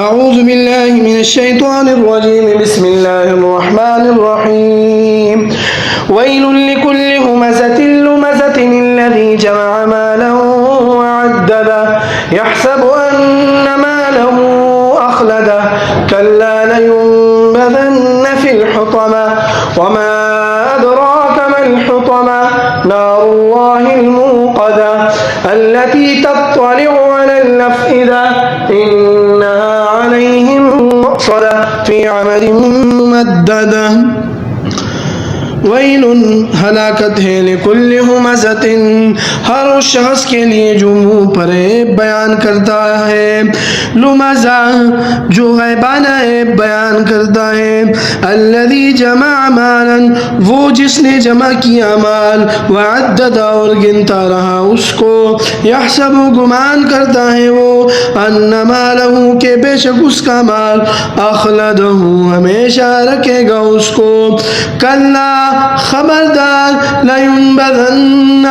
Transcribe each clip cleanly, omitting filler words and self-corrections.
أعوذ بالله من الشيطان الرجيم بسم الله الرحمن الرحيم ويل لكل همزة لمزة الذي جمع مالا وعدده يحسب أن ماله أخلده كلا لينبذن في الحطمة وما أدراك ما الحطمة نار الله الموقدة التي تطلع على الأفئدة إنها عليهم مؤصدة في عمد ممددة ویل ہلاکت ہے لکل ہمزۃ ہر اس شخص کے لیے جو منہ پر بیان کرتا ہے، لمزہ جو غیبانہ بیان کرتا ہے، الذی جمع مالا وہ جس نے جمع کیا مال، وعدد اور گنتا رہا اس کو، یحسب گمان کرتا ہے وہ، ان مالہ کہ بے شک اس کا مال، اخلدہ ہمیشہ رکھے گا اس کو، کلا خبردار لینبذن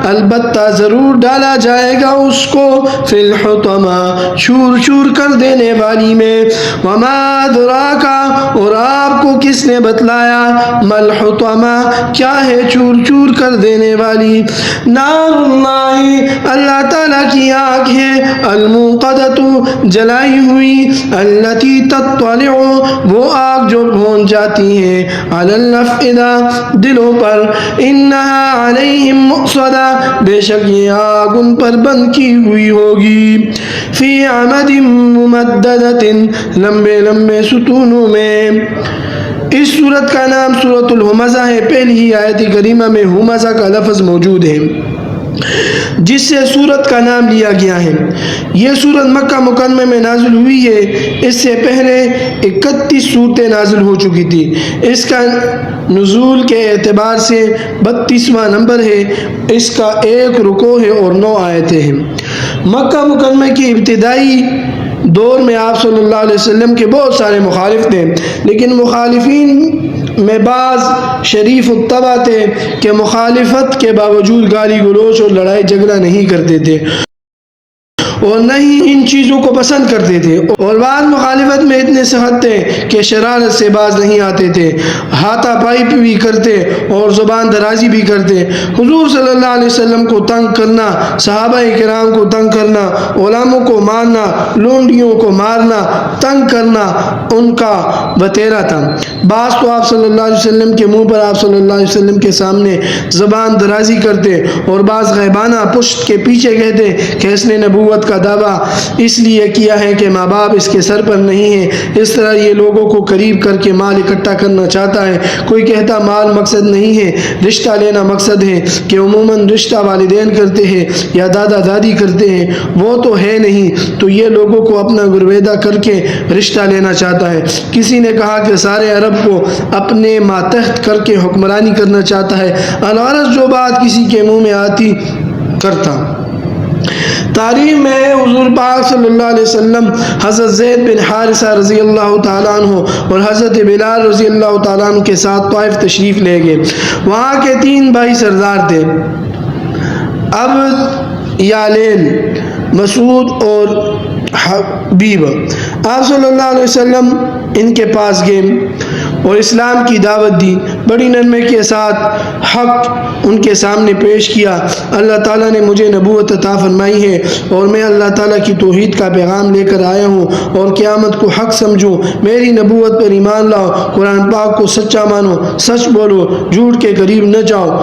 البتہ ضرور ڈالا جائے گا اس کو، فی الحطمہ چور چور کر دینے والی میں، وما ادراکا اور آپ کو کس نے بتلایا، مل حطمہ کیا ہے چور چور کر دینے والی، نار اللہ اللہ تعالیٰ کی آگ ہے، الموقدۃ جلائی ہوئی، التی تطلع وہ آگ جو پہنچ جاتی ہے، علی الافئدہ دلوں پر، انہا علیہم مؤصدہ بے شک یہ آگ ان پر بند کی ہوئی ہوگی، فی عمد ممددۃ لمبے لمبے ستونوں میں۔ اس سورت کا نام سورۃ الہمزہ ہے، پہلی ہی آیت کریمہ میں ہمزہ کا لفظ موجود ہے جس سے سورت کا نام لیا گیا ہے۔ یہ سورت مکہ مکرمہ میں نازل ہوئی ہے، اس سے پہلے 31 سورتیں نازل ہو چکی تھی، اس کا نزول کے اعتبار سے 32واں نمبر ہے، اس کا 1 رکوع ہے اور 9 آیتیں ہیں۔ مکہ مکرمہ کی ابتدائی دور میں آپ صلی اللہ علیہ وسلم کے بہت سارے مخالف تھے، لیکن مخالفین میں بعض شریف الطبع تھے کہ مخالفت کے باوجود گالی گلوچ اور لڑائی جھگڑا نہیں کرتے تھے اور نہ ہی ان چیزوں کو پسند کرتے تھے، اور بعض مخالفت میں اتنے سخت تھے کہ شرارت سے باز نہیں آتے تھے، ہاتھا پائی بھی کرتے اور زبان درازی بھی کرتے، حضور صلی اللہ علیہ وسلم کو تنگ کرنا، صحابہ کرام کو تنگ کرنا، علماء کو مارنا، لونڈیوں کو مارنا، تنگ کرنا ان کا وتیرا تھا۔ بعض تو آپ صلی اللہ علیہ وسلم کے منہ پر آپ صلی اللہ علیہ وسلم کے سامنے زبان درازی کرتے، اور بعض غیبانہ پشت کے پیچھے کہتے کہ اس نے نبوت کا دعویٰ اس لیے کیا ہے کہ ماں باپ اس کے سر پر نہیں ہیں، اس طرح یہ لوگوں کو قریب کر کے مال اکٹھا کرنا چاہتا ہے۔ کوئی کہتا مال مقصد نہیں ہے، رشتہ لینا مقصد ہے، کہ عموماً رشتہ والدین کرتے ہیں یا دادا دادی کرتے ہیں، وہ تو ہے نہیں، تو یہ لوگوں کو اپنا گرویدہ کر کے رشتہ لینا چاہتا ہے۔ کسی نے کہا کہ سارے عرب کو اپنے ماتحت کر کے حکمرانی کرنا چاہتا ہے، الغرض جو بات کسی کے منہ میں آتی کرتا۔ تاریخ میں حضور پاک صلی اللہ علیہ وسلم حضرت زید بن حارثہ رضی اللہ تعالیٰ عنہ اور حضرت بلال رضی اللہ تعالیٰ عنہ کے ساتھ طائف تشریف لے گئے۔ وہاں کے 3 بھائی سردار تھے، عبد، یالین، مسعود اور حبیب۔ آپ صلی اللہ علیہ وسلم ان کے پاس گئے اور اسلام کی دعوت دی، بڑی نرمی کے ساتھ حق ان کے سامنے پیش کیا۔ اللہ تعالیٰ نے مجھے نبوت عطا فرمائی ہے اور میں اللہ تعالیٰ کی توحید کا پیغام لے کر آیا ہوں، اور قیامت کو حق سمجھو، میری نبوت پر ایمان لاؤ، قرآن پاک کو سچا مانو، سچ بولو، جھوٹ کے قریب نہ جاؤ،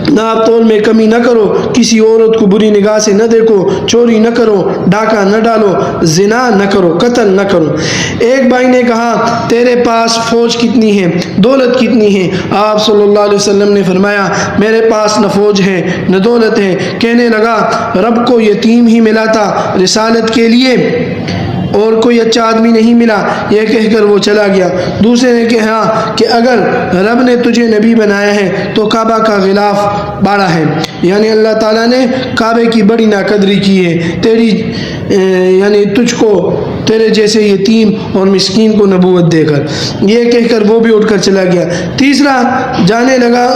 ناپ تول میں کمی نہ کرو، کسی عورت کو بری نگاہ سے نہ دیکھو، چوری نہ کرو، ڈاکہ نہ ڈالو، زنا نہ کرو، قتل نہ کرو۔ ایک بھائی نے کہا تیرے پاس فوج کتنی ہے، دولت کتنی ہے؟ آپ صلی اللہ علیہ وسلم نے فرمایا میرے پاس نہ فوج ہے نہ دولت ہے۔ کہنے لگا رب کو یتیم ہی ملا تھا رسالت کے لیے اور کوئی اچھا آدمی نہیں ملا، یہ کہہ کر وہ چلا گیا۔ دوسرے نے کہا کہ اگر رب نے تجھے نبی بنایا ہے تو کعبہ کا غلاف باڑا ہے، یعنی اللہ تعالیٰ نے کعبے کی بڑی ناقدری کی ہے، تیری یعنی تجھ کو تیرے جیسے یتیم اور مسکین کو نبوت دے کر، یہ کہہ کر وہ بھی اٹھ کر چلا گیا۔ تیسرا جانے لگا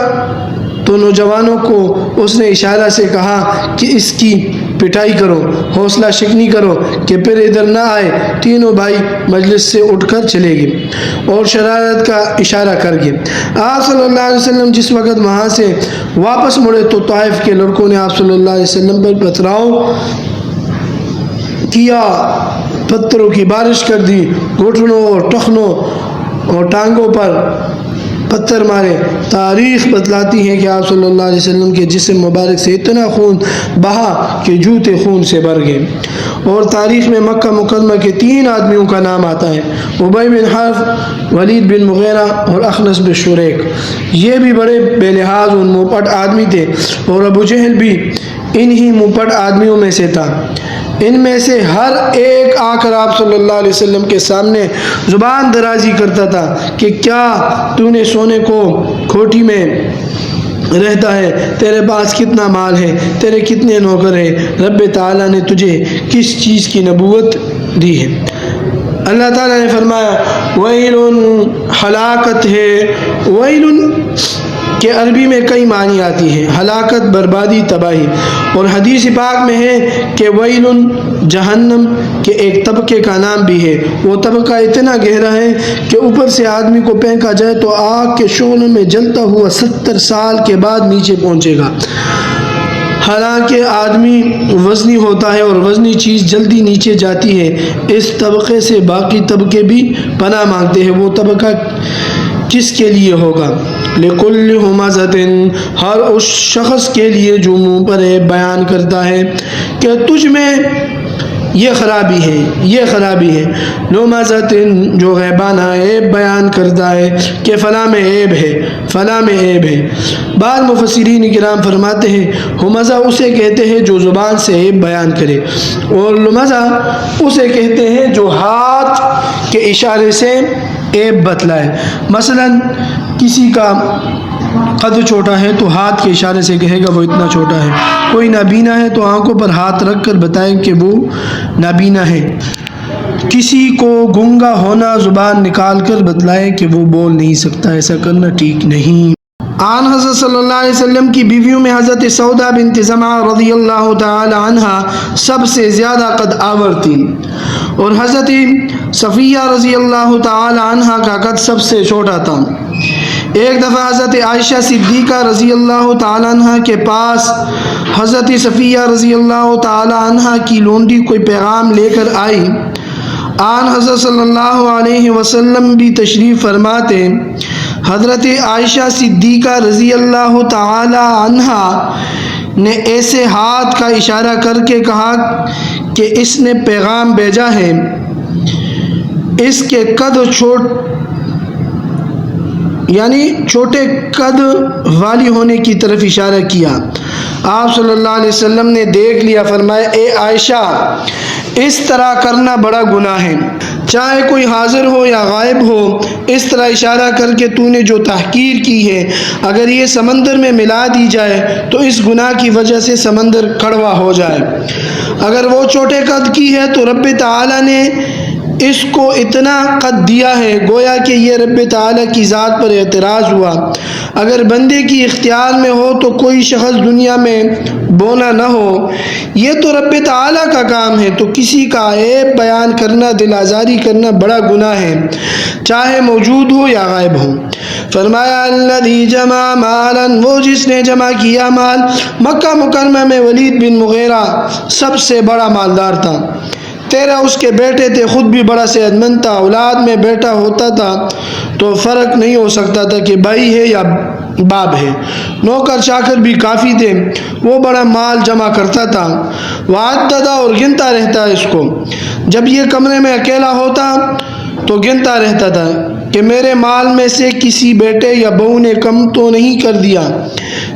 تو نوجوانوں کو اس نے اشارہ سے کہا کہ اس کی پٹائی کرو، حوصلہ شکنی کرو کہ پھر ادھر نہ آئے۔ تینوں بھائی مجلس سے اٹھ کر چلے گئے اور شرارت کا اشارہ کر گئے۔ آپ صلی اللہ علیہ وسلم جس وقت وہاں سے واپس مڑے تو طائف کے لڑکوں نے آپ صلی اللہ علیہ وسلم پر پتھراؤ کیا، پتھروں کی بارش کر دی، گھٹنوں اور ٹخنوں اور ٹانگوں پر پتھر مارے۔ تاریخ بتلاتی ہے کہ آپ صلی اللہ علیہ وسلم کے جسم مبارک سے اتنا خون بہا کہ جوتے خون سے بھر گئے۔ اور تاریخ میں مکہ مکرمہ کے 3 آدمیوں کا نام آتا ہے، ابی بن حرب، ولید بن مغیرہ اور اخنس بن شریک۔ یہ بھی بڑے بے لحاظ اور منہ آدمی تھے، اور ابو جہل بھی انہی منہ آدمیوں میں سے تھا۔ ان میں سے ہر ایک آ کر آپ صلی اللہ علیہ وسلم کے سامنے زبان درازی کرتا تھا کہ کیا تو نے سونے کو کھوٹی میں رہتا ہے، تیرے پاس کتنا مال ہے، تیرے کتنے نوکر ہیں، رب تعالیٰ نے تجھے کس چیز کی نبوت دی ہے؟ اللہ تعالیٰ نے فرمایا ویل، ہلاکت ہے۔ ویل کہ عربی میں کئی معنی آتی ہے، ہلاکت، بربادی، تباہی، اور حدیث پاک میں ہے کہ ویل جہنم کے ایک طبقے کا نام بھی ہے۔ وہ طبقہ اتنا گہرا ہے کہ اوپر سے آدمی کو پھینکا جائے تو آگ کے شعلوں میں جلتا ہوا 70 سال کے بعد نیچے پہنچے گا۔ حالانکہ آدمی وزنی ہوتا ہے اور وزنی چیز جلدی نیچے جاتی ہے، اس طبقے سے باقی طبقے بھی پناہ مانگتے ہیں۔ وہ طبقہ کس کے لیے ہوگا؟ لِكُلِّ ہُمَزَةٍ، ہر اس شخص کے لیے جو منہ پر عیب بیان کرتا ہے کہ تجھ میں یہ خرابی ہے، یہ خرابی ہے۔ لُمَزَةٍ، جو غیبانہ عیب بیان کرتا ہے کہ فلاں میں عیب ہے، فلاں میں عیب ہے۔ بعض مفسرین کرام فرماتے ہیں ہمزہ اسے کہتے ہیں جو زبان سے عیب بیان کرے، اور لمزہ اسے کہتے ہیں جو ہاتھ کے اشارے سے عیب بتلائے۔ مثلا کسی کا قد چھوٹا ہے تو ہاتھ کے اشارے سے کہے گا وہ اتنا چھوٹا ہے، کوئی نابینا ہے تو آنکھوں پر ہاتھ رکھ کر بتائے کہ وہ نابینا ہے، کسی کو گنگا ہونا زبان نکال کر بتلائے کہ وہ بول نہیں سکتا، ایسا کرنا ٹھیک نہیں۔ آن حضرت صلی اللہ علیہ وسلم کی بیویوں میں حضرت سودا بنت زمعہ رضی اللہ تعالی عنہا سب سے زیادہ قد آور تھی، اور حضرت صفیہ رضی اللہ تعالی عنہا کا قد سب سے چھوٹا تھا۔ ایک دفعہ حضرت عائشہ صدیقہ رضی اللہ تعالی عنہا کے پاس حضرت صفیہ رضی اللہ تعالی عنہا کی لونڈی کوئی پیغام لے کر آئی۔ آن حضرت صلی اللہ علیہ وسلم بھی تشریف فرماتے۔ حضرت عائشہ صدیقہ رضی اللہ تعالی عنہا نے ایسے ہاتھ کا اشارہ کر کے کہا کہ اس نے پیغام بھیجا ہے، اس کے قد چھوٹے قد والی ہونے کی طرف اشارہ کیا۔ آپ صلی اللہ علیہ وسلم نے دیکھ لیا، فرمایا اے عائشہ، اس طرح کرنا بڑا گناہ ہے، چاہے کوئی حاضر ہو یا غائب ہو، اس طرح اشارہ کر کے تو نے جو تحقیر کی ہے اگر یہ سمندر میں ملا دی جائے تو اس گناہ کی وجہ سے سمندر کڑوا ہو جائے۔ اگر وہ چھوٹے قد کی ہے تو رب تعالیٰ نے اس کو اتنا قد دیا ہے، گویا کہ یہ رب تعالیٰ کی ذات پر اعتراض ہوا۔ اگر بندے کی اختیار میں ہو تو کوئی شخص دنیا میں بونا نہ ہو، یہ تو رب تعالیٰ کا کام ہے، تو کسی کا عیب بیان کرنا، دل آزاری کرنا بڑا گناہ ہے، چاہے موجود ہو یا غائب ہو۔ فرمایا الذی جمع مالا، وہ جس نے جمع کیا مال۔ مکہ مکرمہ میں ولید بن مغیرہ سب سے بڑا مالدار تھا، 13 اس کے بیٹے تھے، خود بھی بڑا صحت مند تھا۔ اولاد میں بیٹا ہوتا تھا تو فرق نہیں ہو سکتا تھا کہ بھائی ہے یا باپ ہے، نوکر چاکر بھی کافی تھے، وہ بڑا مال جمع کرتا تھا، وعددہ اور گنتا رہتا اس کو۔ جب یہ کمرے میں اکیلا ہوتا تو گنتا رہتا تھا کہ میرے مال میں سے کسی بیٹے یا بہو نے کم تو نہیں کر دیا،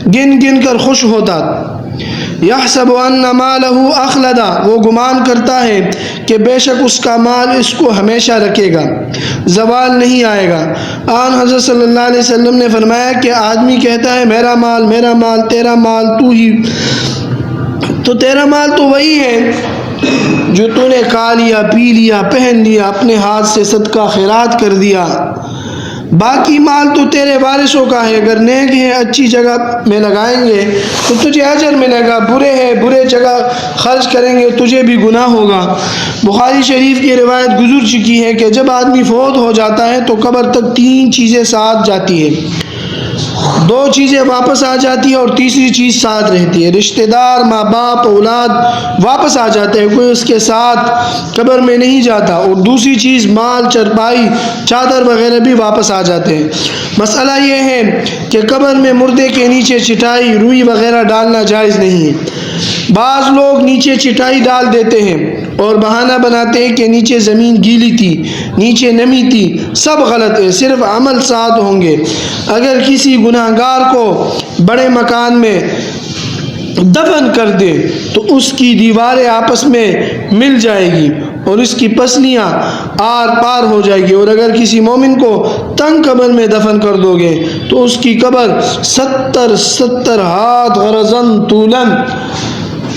گن گن کر خوش ہوتا۔ یحسب ان مالہ اخلدا، وہ گمان کرتا ہے کہ بے شک اس کا مال اس کو ہمیشہ رکھے گا، زوال نہیں آئے گا۔ آن حضرت صلی اللہ علیہ وسلم نے فرمایا کہ آدمی کہتا ہے میرا مال میرا مال، تیرا مال تو تیرا مال تو وہی ہے جو تو نے کھا لیا، پی لیا، پہن لیا، اپنے ہاتھ سے صدقہ خیرات کر دیا، باقی مال تو تیرے وارثوں کا ہے، اگر نیک ہے اچھی جگہ میں لگائیں گے تو تجھے اجر ملے گا، برے ہے برے جگہ خرچ کریں گے تجھے بھی گناہ ہوگا۔ بخاری شریف کی روایت گزر چکی ہے کہ جب آدمی فوت ہو جاتا ہے تو قبر تک 3 چیزیں ساتھ جاتی ہے، 2 چیزیں واپس آ جاتی ہے اور تیسری چیز ساتھ رہتی ہے۔ رشتہ دار، ماں باپ، اولاد واپس آ جاتے ہیں، کوئی اس کے ساتھ قبر میں نہیں جاتا، اور دوسری چیز مال، چرپائی، چادر وغیرہ بھی واپس آ جاتے ہیں۔ مسئلہ یہ ہے کہ قبر میں مردے کے نیچے چٹائی، روئی وغیرہ ڈالنا جائز نہیں ہے۔ بعض لوگ نیچے چٹائی ڈال دیتے ہیں اور بہانہ بناتے ہیں کہ نیچے زمین گیلی تھی، نیچے نمی تھی، سب غلط ہے، صرف عمل ساتھ ہوں گے۔ اگر کسی گناہگار کو بڑے مکان میں دفن کر دے تو اس کی دیواریں آپس میں مل جائے گی اور اس کی پسلیاں آر پار ہو جائے گی، اور اگر کسی مومن کو تنگ قبر میں دفن کر دو گے تو اس کی قبر 70 ہاتھ غرزن طولن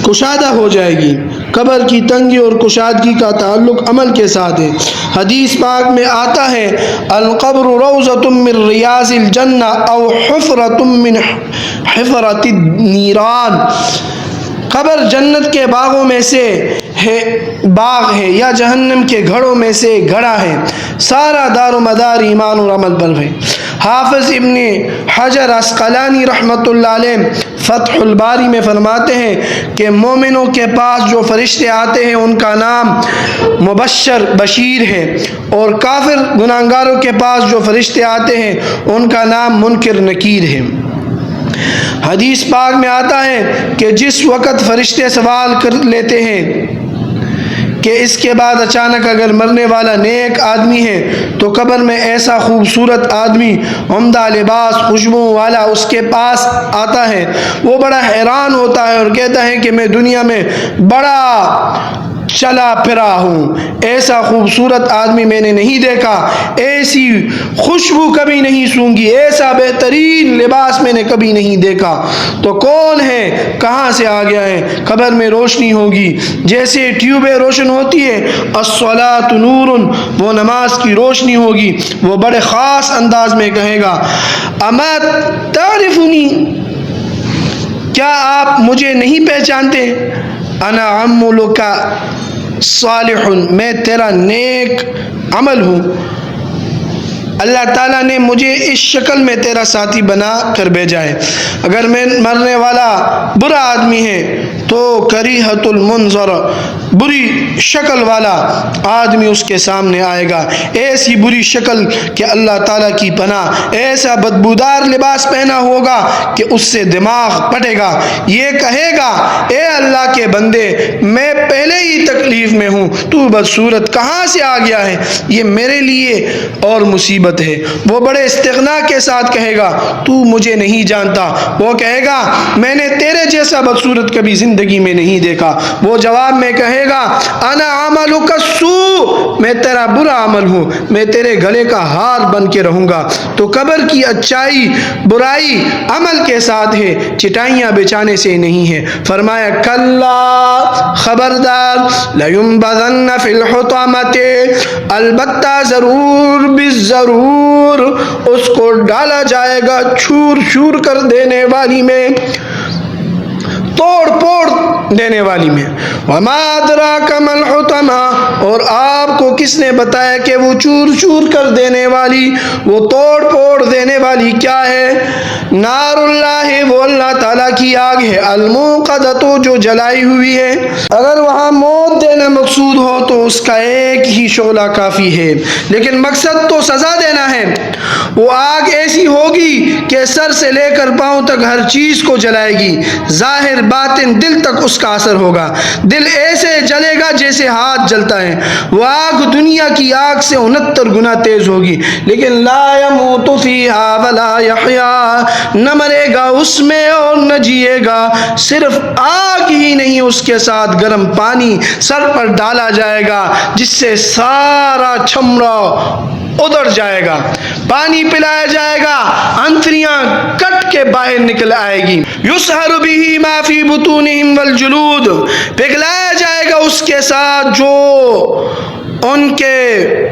کشادہ ہو جائے گی۔ قبر کی تنگی اور کشادگی کا تعلق عمل کے ساتھ ہے۔ حدیث پاک میں آتا ہے القبر روضۃ من ریاض الجنہ او حفرۃ من حفرۃ النیران، قبر جنت کے باغوں میں سے باغ ہے یا جہنم کے گھڑوں میں سے گھڑا ہے۔ سارا دار و مدار ایمان اور عمل پر ہے۔ حافظ ابن حجر عسقلانی رحمۃ اللہ علیہ فتح الباری میں فرماتے ہیں کہ مومنوں کے پاس جو فرشتے آتے ہیں ان کا نام مبشر بشیر ہے، اور کافر گناہگاروں کے پاس جو فرشتے آتے ہیں ان کا نام منکر نکیر ہے۔ حدیث پاک میں آتا ہے کہ جس وقت فرشتے سوال کر لیتے ہیں کہ اس کے بعد اچانک اگر مرنے والا نیک آدمی ہے تو قبر میں ایسا خوبصورت آدمی عمدہ لباس خوشبو والا اس کے پاس آتا ہے، وہ بڑا حیران ہوتا ہے اور کہتا ہے کہ میں دنیا میں بڑا چلا پھرا ہوں، ایسا خوبصورت آدمی میں نے نہیں دیکھا، ایسی خوشبو کبھی نہیں سونگھی، ایسا بہترین لباس میں نے کبھی نہیں دیکھا، تو کون ہے، کہاں سے آ گیا ہے؟ قبر میں روشنی ہوگی جیسے ٹیوبیں روشن ہوتی ہے، الصلاۃ نور، وہ نماز کی روشنی ہوگی، وہ بڑے خاص انداز میں کہے گا اما تعرفنی، کیا آپ مجھے نہیں پہچانتے؟ انا عملک صالح، میں تیرا نیک عمل ہوں، اللہ تعالیٰ نے مجھے اس شکل میں تیرا ساتھی بنا کر بھیجا ہے۔ اگر میں مرنے والا برا آدمی ہے تو کریہۃ المنظر، بری شکل والا آدمی اس کے سامنے آئے گا، ایسی بری شکل کہ اللہ تعالیٰ کی پناہ، ایسا بدبودار لباس پہنا ہوگا کہ اس سے دماغ پھٹے گا، یہ کہے گا اے اللہ کے بندے میں پہلے ہی تکلیف میں ہوں، تو بدصورت کہاں سے آ گیا ہے، یہ میرے لیے اور مصیبت ہے۔ وہ بڑے استغنا کے ساتھ کہے گا تو مجھے نہیں جانتا، وہ کہے گا میں نے تیرے جیسا بدصورت کبھی زندگی میں نہیں دیکھا، وہ جواب میں کہے گا انا عملک السوء، میں تیرا برا عمل ہوں، میں تیرے گلے کا ہار بن کے رہوں گا۔ تو قبر کی اچائی برائی عمل کے ساتھ ہے، چٹائیاں بچانے سے نہیں ہے۔ فرمایا کلا، خبردار، لینبذن فی الحطمۃ، البتہ ضرور بالضرور اس کو ڈالا جائے گا چور چور کر دینے والی میں، توڑ پھوڑ دینے والی میں۔ وما ادراک ما الحطمہ، اور آپ کو کس نے بتایا کہ وہ چور چور کر دینے والی، وہ توڑ پھوڑ دینے والی کیا ہے؟ نار اللہ، وہ اللہ تعالیٰ کی آگ ہے، الموقدۃ، جو جلائی ہوئی ہے۔ اگر وہاں موت دینا مقصود ہو تو اس کا ایک ہی شعلہ کافی ہے، لیکن مقصد تو سزا دینا ہے۔ وہ آگ ایسی ہوگی کہ سر سے لے کر پاؤں تک ہر چیز کو جلائے گی، ظاہر باطن دل تک اس کا اثر ہوگا، دل ایسے جلے گا جیسے ہاتھ جلتا ہے۔ وہ آگ دنیا کی آگ سے 69 گنا تیز ہوگی، لیکن لا یموت فیہا ولا یحیا، نہ مرے گا اس میں اور نہ جیے گا، صرف آگ ہی نہیں، اس کے ساتھ گرم پانی سر پر ڈالا جائے گا جس سے سارا چمڑا ادھر جائے گا، پانی پلایا جائے گا، انتریاں کٹ کے باہر نکل آئے گی، یسحر بہ ما فی بطونہم والجلود، پگھلایا جائے گا اس کے ساتھ جو ان کے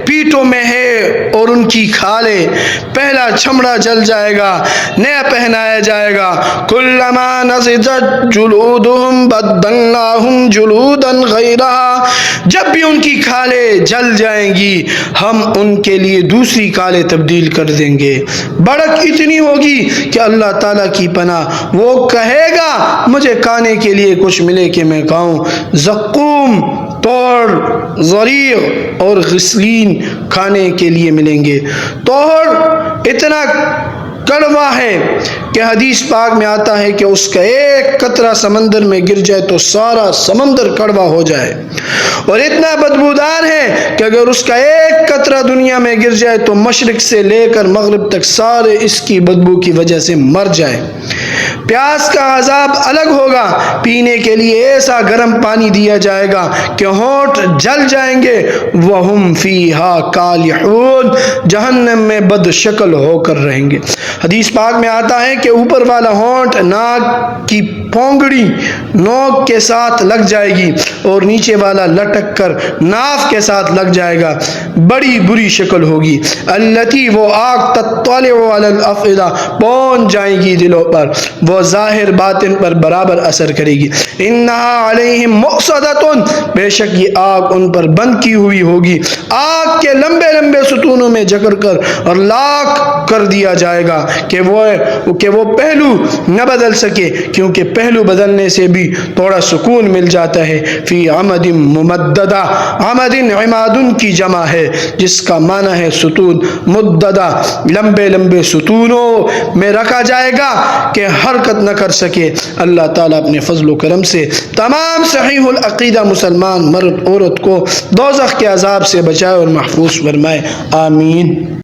پیٹوں میں ہے اور ان کی کھالیں، پہلا چمڑا جل جائے گا، نیا پہنایا جائے گا۔ کلما نضجت جلودہم بدلناہم جلودا غیرہا، جب بھی ان کی کھالیں جل جائیں گی ہم ان کے لیے دوسری کھالیں تبدیل کر دیں گے۔ بڑک اتنی ہوگی کہ اللہ تعالیٰ کی پناہ، وہ کہے گا مجھے کھانے کے لیے کچھ ملے کہ میں کھاؤں۔ زقوم، توڑ، ضریع اور غسلین کھانے کے لیے ملیں گے۔ توڑ اتنا کڑوا ہے کہ حدیث پاک میں آتا ہے کہ اس کا ایک قطرہ سمندر میں گر جائے تو سارا سمندر کڑوا ہو جائے، اور اتنا بدبودار ہے کہ اگر اس کا ایک قطرہ دنیا میں گر جائے تو مشرق سے لے کر مغرب تک سارے اس کی بدبو کی وجہ سے مر جائے۔ پیاس کا عذاب الگ ہوگا، پینے کے لیے ایسا گرم پانی دیا جائے گا کہ ہونٹ جل جائیں گے۔ وَهُمْ فِيهَا كَالِحُونَ، جہنم میں بد شکل ہو کر رہیں گے۔ حدیث پاک میں آتا ہے کہ اوپر والا ہونٹ ناک کی پونگڑی نوک کے ساتھ لگ جائے گی اور نیچے والا لٹک کر ناف کے ساتھ لگ جائے گا، بڑی بری شکل ہوگی۔ التی، وہ آگ، تطلع علی الافئدہ، پہنچ جائیں گی دلوں پر، وہ ظاہر باطن پر برابر اثر کرے گی۔ انہا علیہم مؤصدۃ، بے شک یہ آگ ان پر بند کی ہوئی ہوگی، آگ کے لمبے لمبے ستونوں میں جکڑ کر اور لاک کر دیا جائے گا کہ وہ پہلو نہ بدل سکے، کیونکہ پہلو بدلنے سے بھی تھوڑا سکون مل جاتا ہے۔ فی عمد ممددہ، عمد عماد کی جمع ہے جس کا معنی ہے ستون، مددہ لمبے لمبے ستونوں میں رکھا جائے گا کہ حرکت نہ کر سکے۔ اللہ تعالیٰ اپنے فضل و کرم سے تمام صحیح العقیدہ مسلمان مرد عورت کو دوزخ کے عذاب سے بچائے اور محفوظ فرمائے، آمین۔